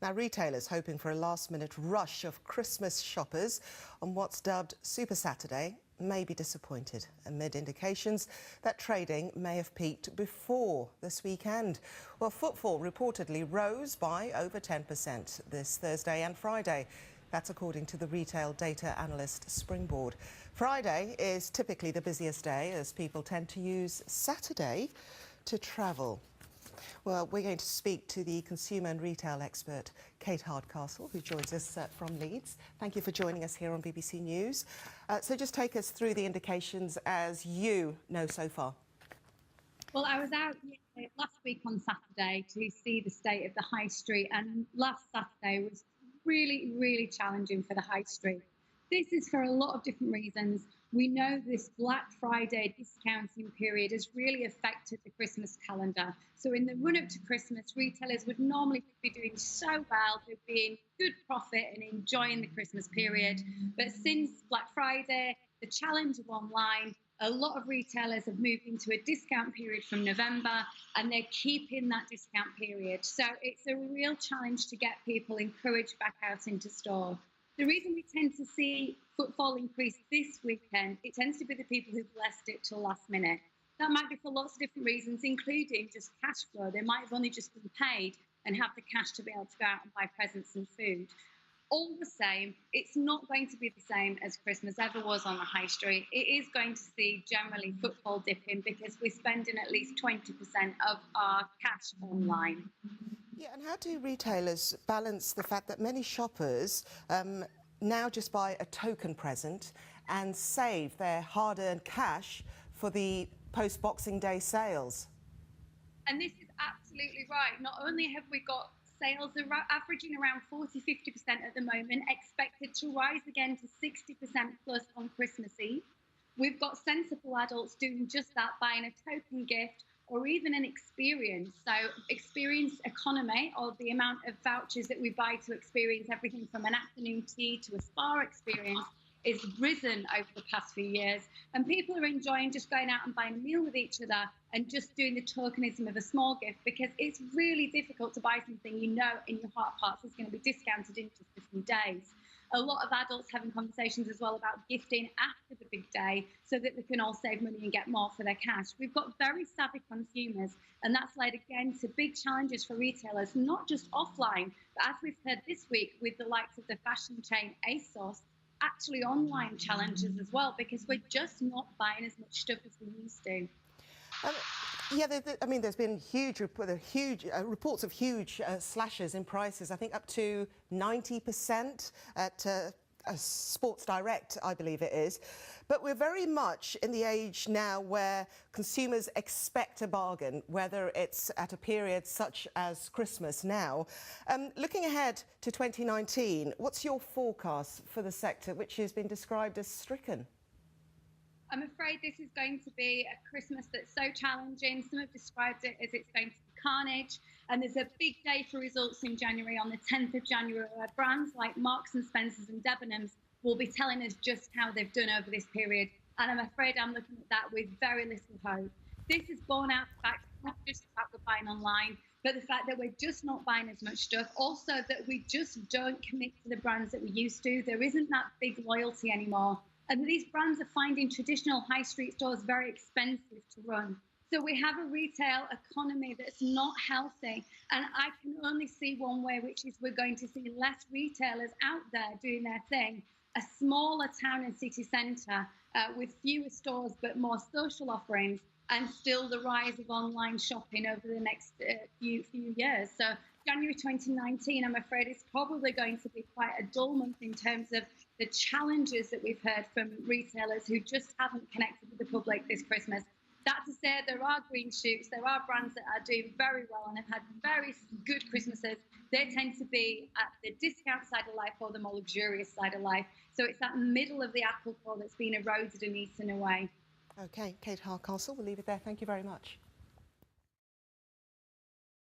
Now, retailers hoping for a last-minute rush of Christmas shoppers on what's dubbed Super Saturday may be disappointed amid indications that trading may have peaked before this weekend. Well, footfall reportedly rose by over 10% this Thursday and Friday. That's according to the retail data analyst Springboard. Friday is typically the busiest day as people tend to use Saturday to travel. Well, we're going to speak to the consumer and retail expert, Kate Hardcastle, who joins us from Leeds. Thank you for joining us here on BBC News. So just take us through the indications as you know so far. Well, I was out last week on Saturday to see the state of the high street, and last Saturday was really challenging for the high street. This is for a lot of different reasons. We know this Black Friday discounting period has really affected the Christmas calendar. So in the run-up to Christmas, retailers would normally be doing so well, they'd be in good profit and enjoying the Christmas period. But since Black Friday, the challenge of online, a lot of retailers have moved into a discount period from November, and they're keeping that discount period. So it's a real challenge to get people encouraged back out into store. The reason we tend to see footfall increase this weekend, it tends to be the people who've left it till last minute. That might be for lots of different reasons, including just cash flow. They might have only just been paid and have the cash to be able to go out and buy presents and food. All the same, it's not going to be the same as Christmas ever was on the high street. It is going to see generally footfall dipping because we're spending at least 20% of our cash online. Yeah, and how do retailers balance the fact that many shoppers now just buy a token present and save their hard-earned cash for the post-Boxing Day sales? And this is absolutely right. Not only have we got sales averaging around 40–50% at the moment, expected to rise again to 60% plus on Christmas Eve. We've got sensible adults doing just that, buying a token gift or even an experience. So experience economy, or the amount of vouchers that we buy to experience everything from an afternoon tea to a spa experience, is risen over the past few years. And people are enjoying just going out and buying a meal with each other and just doing the tokenism of a small gift, because it's really difficult to buy something you know in your heart of hearts is going to be discounted in just a few days. A lot of adults having conversations as well about gifting after the big day so that they can all save money and get more for their cash. We've got very savvy consumers, and that's led again to big challenges for retailers, not just offline, but as we've heard this week with the likes of the fashion chain ASOS, actually online challenges as well, because we're just not buying as much stuff as we used to. Yeah, I mean, there's been reports of huge slashes in prices, I think up to 90% at Sports Direct, I believe it is. But we're very much in the age now where consumers expect a bargain, whether it's at a period such as Christmas now. Looking ahead to 2019, what's your forecast for the sector, which has been described as stricken? I'm afraid this is going to be a Christmas that's so challenging. Some have described it as it's going to be carnage. And there's a big day for results in January, on the 10th of January, where brands like Marks and Spencer's and Debenhams will be telling us just how they've done over this period. And I'm afraid I'm looking at that with very little hope. This is borne out the fact it's not just about the buying online, but the fact that we're just not buying as much stuff. Also that we just don't commit to the brands that we used to. There isn't that big loyalty anymore. And these brands are finding traditional high street stores very expensive to run. So we have a retail economy that's not healthy. And I can only see one way, which is we're going to see less retailers out there doing their thing. A smaller town and city centre with fewer stores but more social offerings, and still the rise of online shopping over the next few years. So January 2019, I'm afraid, is probably going to be quite a dull month in terms of the challenges that we've heard from retailers who just haven't connected with the public this Christmas. That to say, there are green shoots, there are brands that are doing very well and have had very good Christmases. They tend to be at the discount side of life or the more luxurious side of life. So it's that middle of the apple core that's been eroded and eaten away. OK, Kate Hardcastle, we'll leave it there. Thank you very much.